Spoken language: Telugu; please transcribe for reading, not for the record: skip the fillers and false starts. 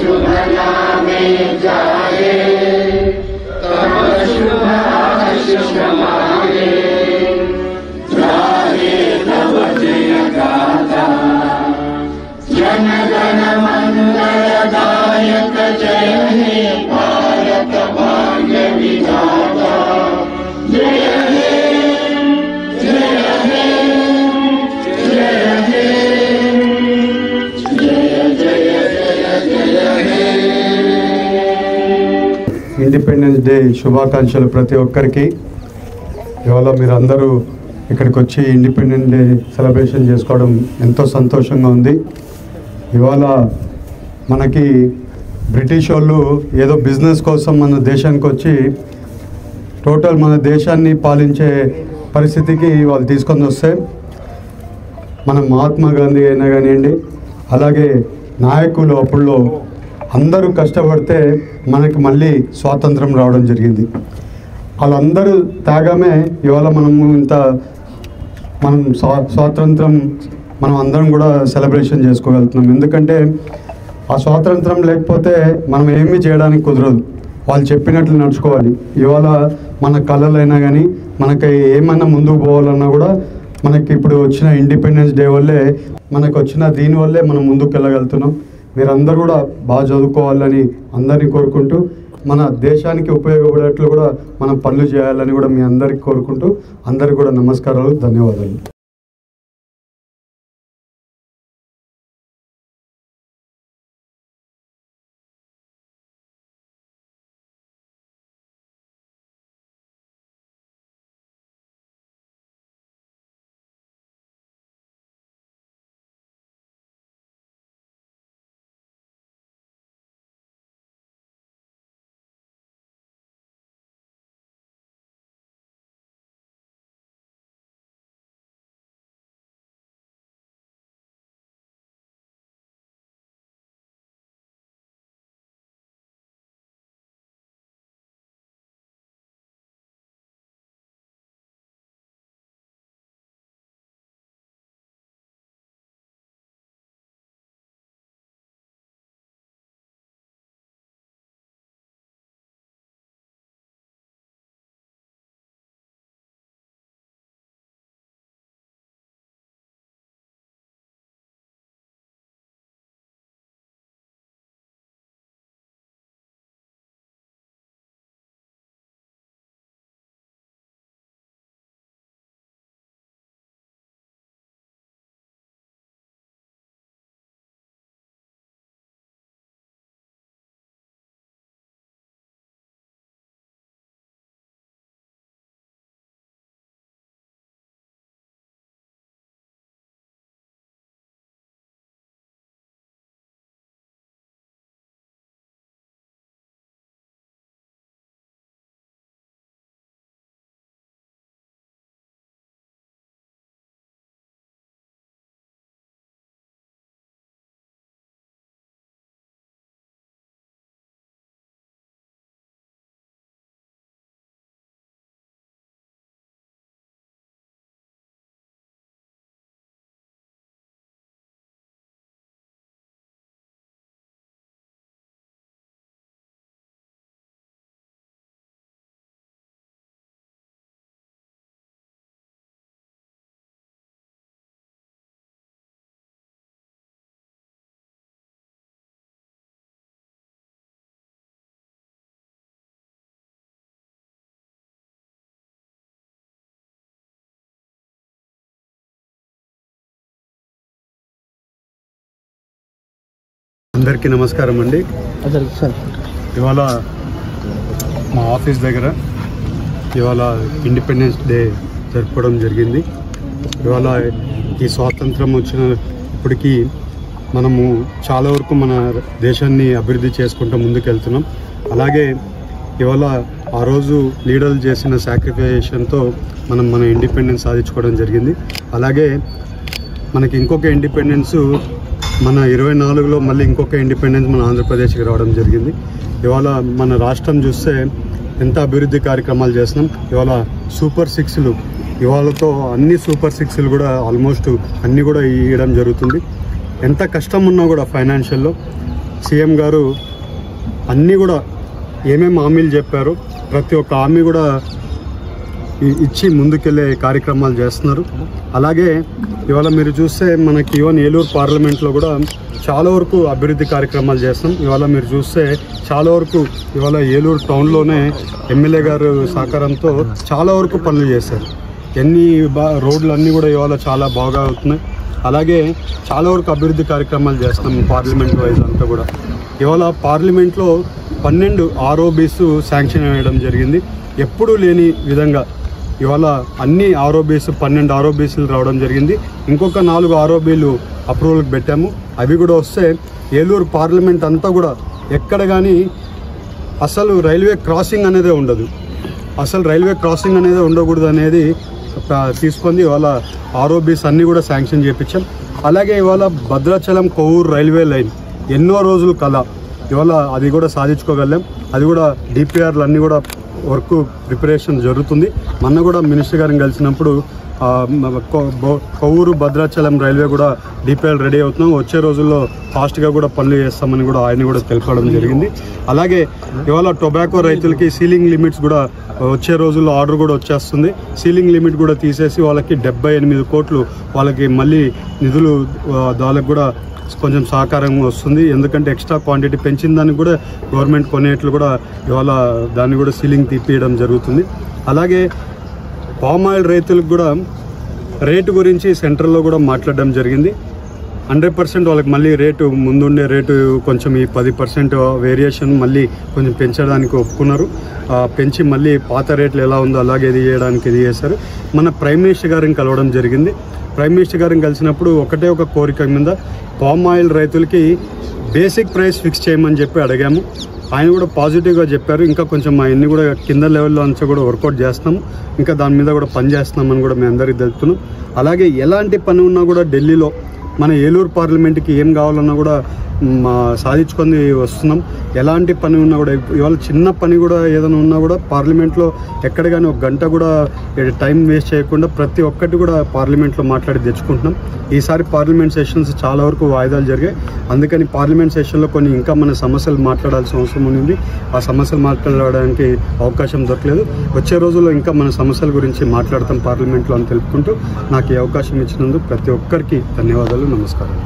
शुभ नामे जाए, तब शुभ आशीष मांगे, जाए तब जय गाथा, जन गण मंगलदायक जय हे भारत भाग्य विधाता, जय हे जय हे जय हे जय जय जय जय हे। ఇండిపెండెన్స్ డే శుభాకాంక్షలు ప్రతి ఒక్కరికి. ఇవాళ మీరందరూ ఇక్కడికి వచ్చి ఇండిపెండెన్స్ డే సెలబ్రేషన్ చేసుకోవడం ఎంతో సంతోషంగా ఉంది. ఇవాళ మనకి బ్రిటిష్ వాళ్ళు ఏదో బిజినెస్ కోసం మన దేశానికి వచ్చి టోటల్ మన దేశాన్ని పాలించే పరిస్థితికి వాళ్ళు తీసుకొని వస్తే మన మహాత్మా గాంధీ అయినా కానివ్వండి, అలాగే నాయకులు అప్పుడులో అందరూ కష్టపడితే మనకి మళ్ళీ స్వాతంత్రం రావడం జరిగింది. వాళ్ళందరూ త్యాగమే ఇవాళ మనం స్వాతంత్రం మనం అందరం కూడా సెలబ్రేషన్ చేసుకోగలుగుతున్నాం. ఎందుకంటే ఆ స్వాతంత్రం లేకపోతే మనం ఏమీ చేయడానికి కుదరదు. వాళ్ళు చెప్పినట్లు నడుచుకోవాలి. ఇవాళ మన కళలైనా కానీ మనకి ఏమైనా ముందుకు పోవాలన్నా కూడా మనకి ఇప్పుడు వచ్చిన ఇండిపెండెన్స్ డే వల్లే మనకు వచ్చిన దీనివల్లే మనం ముందుకు వెళ్ళగలుగుతున్నాం. మీరందరూ కూడా బాగా చదువుకోవాలని అందరినీ కోరుకుంటూ, మన దేశానికి ఉపయోగపడేట్లు కూడా మనం పనులు చేయాలని కూడా మీ అందరికీ కోరుకుంటూ, అందరికీ కూడా నమస్కారాలు, ధన్యవాదాలు. అందరికీ నమస్కారం అండి. ఇవాళ మా ఆఫీస్ దగ్గర ఇవాళ ఇండిపెండెన్స్ డే జరుపుకోవడం జరిగింది. ఇవాళ ఈ స్వాతంత్రం వచ్చిన ఇప్పటికీ మనము చాలా వరకు మన దేశాన్ని అభివృద్ధి చేసుకుంటూ ముందుకు వెళ్తున్నాం. అలాగే ఇవాళ ఆ రోజు లీడర్లు చేసిన సాక్రిఫికేషన్తో మన ఇండిపెండెన్స్ సాధించుకోవడం జరిగింది. అలాగే మనకి ఇంకొక ఇండిపెండెన్స్ మన 24లో మళ్ళీ ఇంకొక ఇండిపెండెన్స్ మన ఆంధ్రప్రదేశ్కి రావడం జరిగింది. ఇవాళ మన రాష్ట్రం చూస్తే ఎంత అభివృద్ధి కార్యక్రమాలు చేస్తున్నాం. ఇవాళ సూపర్ 6లు ఇవాళతో అన్ని సూపర్ 6లు కూడా ఆల్మోస్ట్ అన్నీ కూడా ఇవ్వడం జరుగుతుంది. ఎంత కష్టం ఉన్నా కూడా ఫైనాన్షియల్లో సీఎం గారు అన్నీ కూడా ఏమేమి హామీలు చెప్పారో ప్రతి ఒక్క హామీ కూడా ఇచ్చి ముందుకెళ్ళే కార్యక్రమాలు చేస్తున్నారు. అలాగే ఇవాళ మీరు చూస్తే మనకి ఈవెన్ ఏలూరు పార్లమెంట్లో కూడా చాలా వరకు అభివృద్ధి కార్యక్రమాలు చేస్తాం. ఇవాళ మీరు చూస్తే చాలా వరకు ఇవాళ ఏలూరు టౌన్లోనే ఎమ్మెల్యే గారు సహకారంతో చాలా వరకు పనులు చేశారు. రోడ్లు అన్నీ కూడా ఇవాళ చాలా బాగా అవుతున్నాయి. అలాగే చాలా వరకు అభివృద్ధి కార్యక్రమాలు చేస్తాం పార్లమెంట్ వైజ్ అంతా కూడా. ఇవాళ పార్లమెంట్లో 12 ROBs శాంక్షన్ వేయడం జరిగింది. ఎప్పుడూ లేని విధంగా ఇవాళ అన్ని ROBs 12 ROBs రావడం జరిగింది. ఇంకొక 4 ROBలు అప్రూవల్కి పెట్టాము. అవి కూడా వస్తే ఏలూరు పార్లమెంట్ అంతా కూడా ఎక్కడ కానీ అసలు రైల్వే క్రాసింగ్ అనేది ఉండదు. అసలు రైల్వే క్రాసింగ్ అనేది ఉండకూడదు అనేది తీసుకొని ఇవాళ ROBs అన్నీ కూడా శాంక్షన్ చేయించాం. అలాగే ఇవాళ భద్రాచలం కొవ్వూరు రైల్వే లైన్ ఎన్నో రోజులు కల ఇవాళ అది కూడా సాధించుకోగలం. అది కూడా DPRలు అన్నీ కూడా వర్క్ ప్రిపరేషన్ జరుగుతుంది. మొన్న కూడా మినిస్టర్ గారిని కలిసినప్పుడు కొవ్వూరు భద్రాచలం రైల్వే కూడా DPR రెడీ అవుతున్నాం. వచ్చే రోజుల్లో ఫాస్ట్గా కూడా పనులు చేస్తామని కూడా ఆయన కూడా తెలపడం జరిగింది. అలాగే ఇవాళ టొబాకో రైతులకి సీలింగ్ లిమిట్స్ కూడా వచ్చే రోజుల్లో ఆర్డర్ కూడా వచ్చేస్తుంది. సీలింగ్ లిమిట్ కూడా తీసేసి వాళ్ళకి 78 కోట్లు వాళ్ళకి మళ్ళీ నిధులు వాళ్ళకి కూడా కొంచెం సహకారం వస్తుంది. ఎందుకంటే ఎక్స్ట్రా క్వాంటిటీ పెంచిన దానికి కూడా గవర్నమెంట్ కొనేట్లు కూడా ఇవాళ దాన్ని కూడా సీలింగ్ తీపియడం జరుగుతుంది. అలాగే పామ్ ఆయిల్ రైతులకు కూడా రేటు గురించి సెంట్రల్లో కూడా మాట్లాడడం జరిగింది. 100% వాళ్ళకి మళ్ళీ రేటు ముందుండే రేటు కొంచెం ఈ 10% వేరియేషన్ మళ్ళీ కొంచెం పెంచడానికి ఒప్పుకున్నారు. పెంచి మళ్ళీ పాత రేట్లు ఎలా ఉందో అలాగే ఇది చేశారు. మన ప్రైమ్ మినిస్టర్ గారిని కలవడం జరిగింది. ప్రైమ్ మినిస్టర్ గారిని కలిసినప్పుడు ఒకటే ఒక కోరిక మీద పామ్ ఆయిల్ రైతులకి బేసిక్ ప్రైస్ ఫిక్స్ చేయమని చెప్పి అడిగాము. ఆయన కూడా పాజిటివ్గా చెప్పారు. ఇంకా కొంచెం అవన్నీ కూడా కింద లెవెల్లో అంతా కూడా వర్కౌట్ చేస్తాము. ఇంకా దాని మీద కూడా పని చేస్తున్నామని కూడా మేము అందరికీ తెలుపుతున్నాం. అలాగే ఎలాంటి పని ఉన్నా కూడా ఢిల్లీలో మన ఏలూరు పార్లమెంట్కి ఏం కావాలన్నా కూడా సాధించుకొని వస్తున్నాం. ఎలాంటి పని ఉన్నా కూడా ఇవాళ చిన్న పని కూడా ఏదైనా ఉన్నా కూడా పార్లమెంట్లో ఎక్కడ కానీ 1 గంట కూడా టైం వేస్ట్ చేయకుండా ప్రతి ఒక్కటి కూడా పార్లమెంట్లో మాట్లాడి తెచ్చుకుంటున్నాం. ఈసారి పార్లమెంట్ సెషన్స్ చాలా వరకు వాయిదాలు జరిగాయి. అందుకని పార్లమెంట్ సెషన్లో కొన్ని ఇంకా మన సమస్యలు మాట్లాడాల్సిన అవసరం ఉంది. ఆ సమస్యలు మాట్లాడడానికి అవకాశం దొరకలేదు. వచ్చే రోజుల్లో ఇంకా మన సమస్యల గురించి మాట్లాడతాం పార్లమెంట్లో అని తెలుపుకుంటూ నాకు ఈ అవకాశం ఇచ్చినందుకు ప్రతి ఒక్కరికి ధన్యవాదాలు. నమస్కారం.